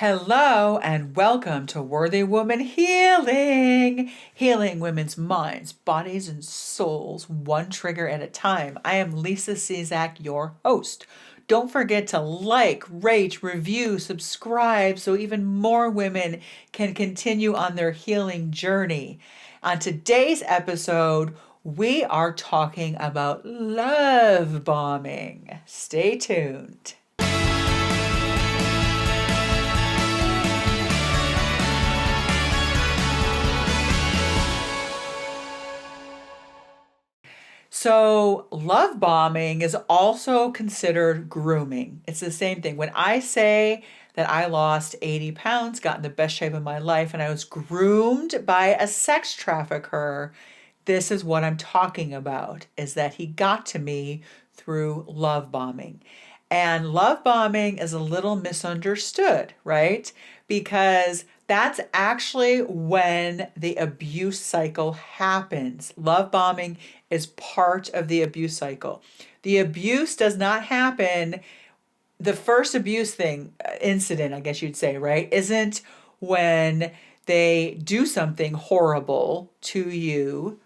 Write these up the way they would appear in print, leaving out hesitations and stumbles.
Hello and welcome to Worthy Woman Healing, healing women's minds, bodies, and souls one trigger at a time. I am Lisa Czak, your host. Don't forget to like, rate, review, subscribe so even more women can continue on their healing journey. On today's episode, we are talking about love bombing. Stay tuned. So, love bombing is also considered grooming. It's the same thing. When I say that I lost 80 pounds, got in the best shape of my life, and I was groomed by a sex trafficker, this is what I'm talking about, is that he got to me through love bombing. And love bombing is a little misunderstood, right? Because that's actually when the abuse cycle happens. Love bombing is part of the abuse cycle. The abuse does not happen, the first abuse incident, I guess you'd say, right, isn't when they do something horrible to you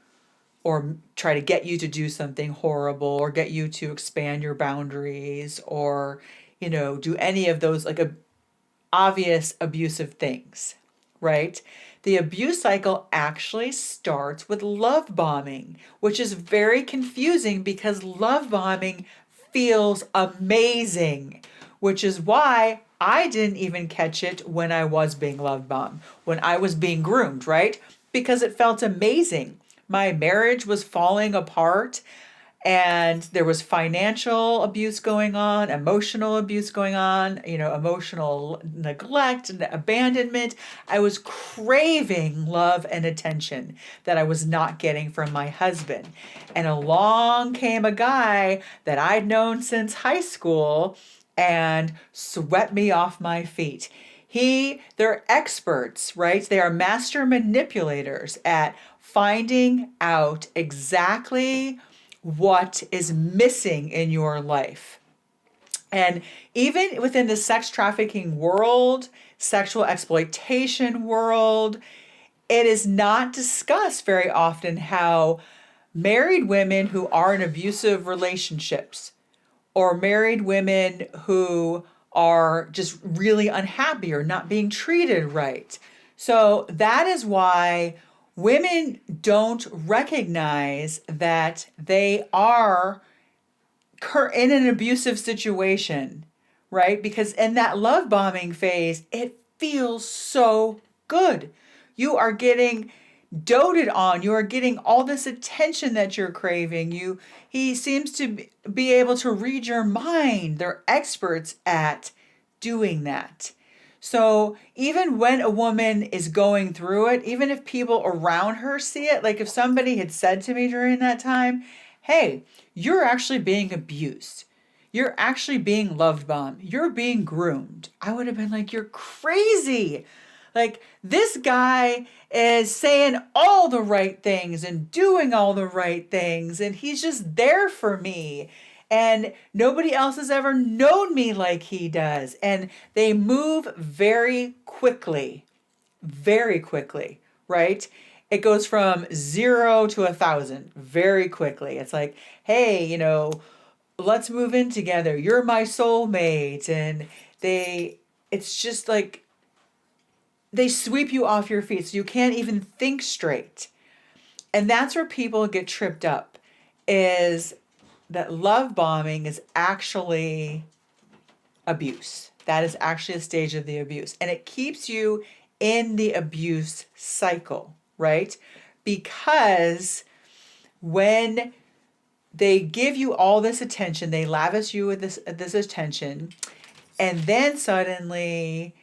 or try to get you to do something horrible or get you to expand your boundaries or, do any of those like obvious abusive things, right? The abuse cycle actually starts with love bombing, which is very confusing because love bombing feels amazing, which is why I didn't even catch it when I was being love bombed, when I was being groomed, right? Because it felt amazing. My marriage was falling apart and there was financial abuse going on, emotional abuse going on, emotional neglect and abandonment. I was craving love and attention that I was not getting from my husband. And along came a guy that I'd known since high school and swept me off my feet. They're experts, right? They are master manipulators at finding out exactly what is missing in your life. And even within the sex trafficking world, sexual exploitation world, it is not discussed very often how married women who are in abusive relationships or married women who are just really unhappy or not being treated right. So that is why women don't recognize that they are in an abusive situation, right? Because in that love bombing phase, it feels so good. You are getting doted on. You are getting all this attention that you're craving. He seems to be able to read your mind. They're experts at doing that. So even when a woman is going through it, even if people around her see it, like if somebody had said to me during that time, hey, you're actually being abused. You're actually being loved bombed. You're being groomed. I would have been like, you're crazy. Like, this guy is saying all the right things and doing all the right things, and he's just there for me. And nobody else has ever known me like he does. And they move very quickly, right? It goes from 0 to 1,000 very quickly. It's like, hey, let's move in together. You're my soulmate. And it's just like, they sweep you off your feet so you can't even think straight. And that's where people get tripped up, is that love bombing is actually abuse. That is actually a stage of the abuse. And it keeps you in the abuse cycle, right? Because when they give you all this attention, they lavish you with this attention, and then suddenly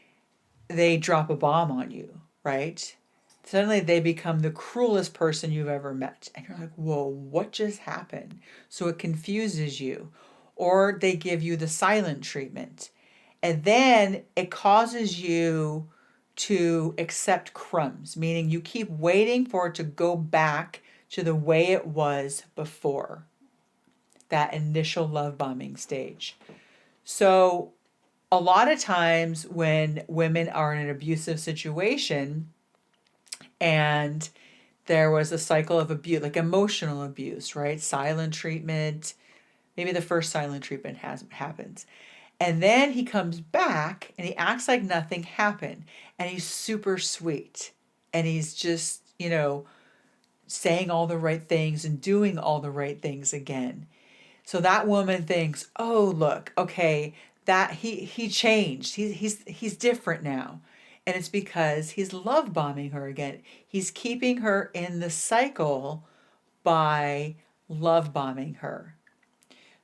they drop a bomb on you, right? Suddenly they become the cruelest person you've ever met. And you're like, whoa, what just happened? So it confuses you. Or they give you the silent treatment. And then it causes you to accept crumbs, meaning you keep waiting for it to go back to the way it was before that initial love bombing stage. So a lot of times when women are in an abusive situation and there was a cycle of abuse, like emotional abuse, right? Silent treatment. Maybe the first silent treatment happens. And then he comes back and he acts like nothing happened. And he's super sweet. And he's just, saying all the right things and doing all the right things again. So that woman thinks, "Oh, look, okay, that he changed. He's different now." And it's because he's love bombing her again. He's keeping her in the cycle by love bombing her.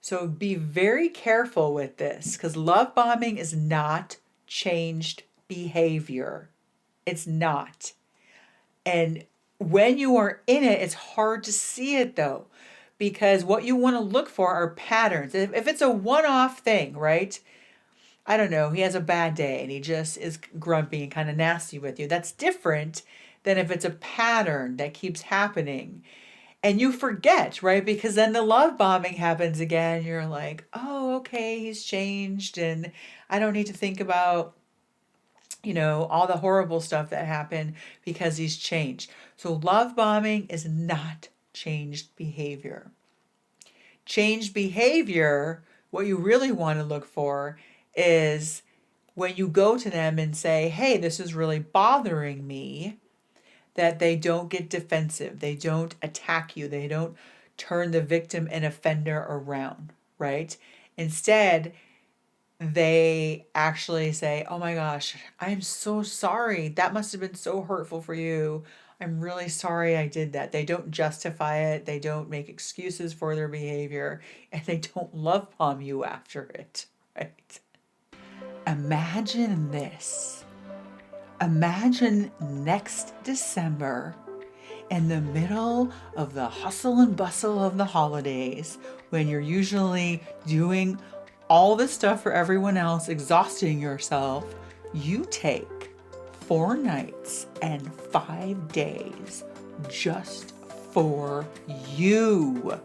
So be very careful with this because love bombing is not changed behavior. It's not. And when you are in it, it's hard to see it though, because what you want to look for are patterns. If it's a one-off thing, right? I don't know, he has a bad day and he just is grumpy and kind of nasty with you. That's different than if it's a pattern that keeps happening. And you forget, right? Because then the love bombing happens again. You're like, oh, okay, he's changed and I don't need to think about, all the horrible stuff that happened because he's changed. So love bombing is not changed behavior. Changed behavior, what you really want to look for is when you go to them and say, hey, this is really bothering me, that they don't get defensive. They don't attack you. They don't turn the victim and offender around, right? Instead, they actually say, oh my gosh, I'm so sorry. That must have been so hurtful for you. I'm really sorry I did that. They don't justify it. They don't make excuses for their behavior, and they don't love bomb you after it, right? Imagine this. Imagine next December, in the middle of the hustle and bustle of the holidays, when you're usually doing all the stuff for everyone else, exhausting yourself, you take 4 nights and 5 days just for you.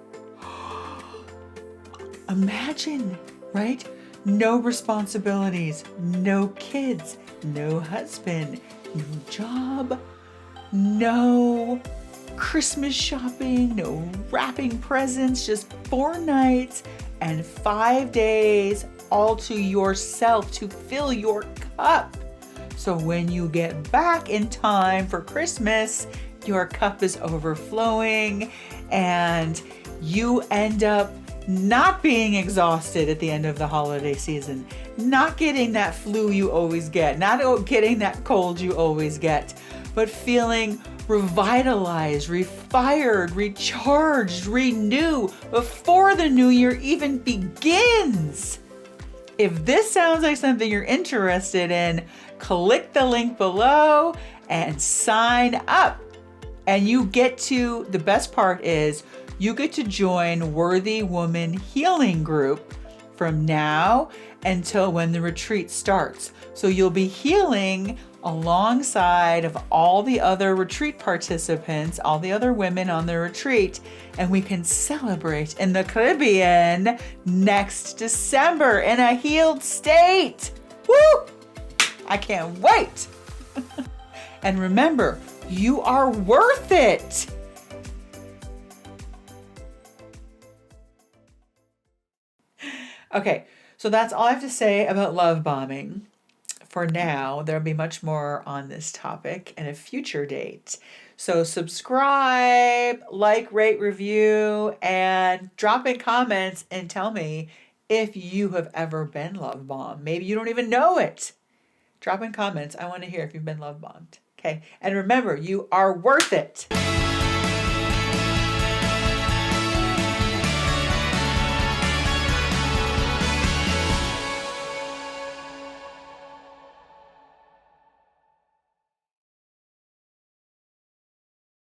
Imagine, right? No responsibilities, no kids, no husband, no job, no Christmas shopping, no wrapping presents, just 4 nights and 5 days all to yourself to fill your cup. So when you get back in time for Christmas, your cup is overflowing and you end up not being exhausted at the end of the holiday season, not getting that flu you always get, not getting that cold you always get, but feeling revitalized, refired, recharged, renew before the new year even begins. If this sounds like something you're interested in, click the link below and sign up. And the best part is, you get to join Worthy Woman Healing Group from now until when the retreat starts. So you'll be healing alongside of all the other retreat participants, all the other women on the retreat, and we can celebrate in the Caribbean next December in a healed state. Woo! I can't wait. And remember, you are worth it. Okay, so that's all I have to say about love bombing. For now, there'll be much more on this topic in a future date. So subscribe, like, rate, review, and drop in comments and tell me if you have ever been love bombed. Maybe you don't even know it. Drop in comments. I want to hear if you've been love bombed. Okay, and remember, you are worth it.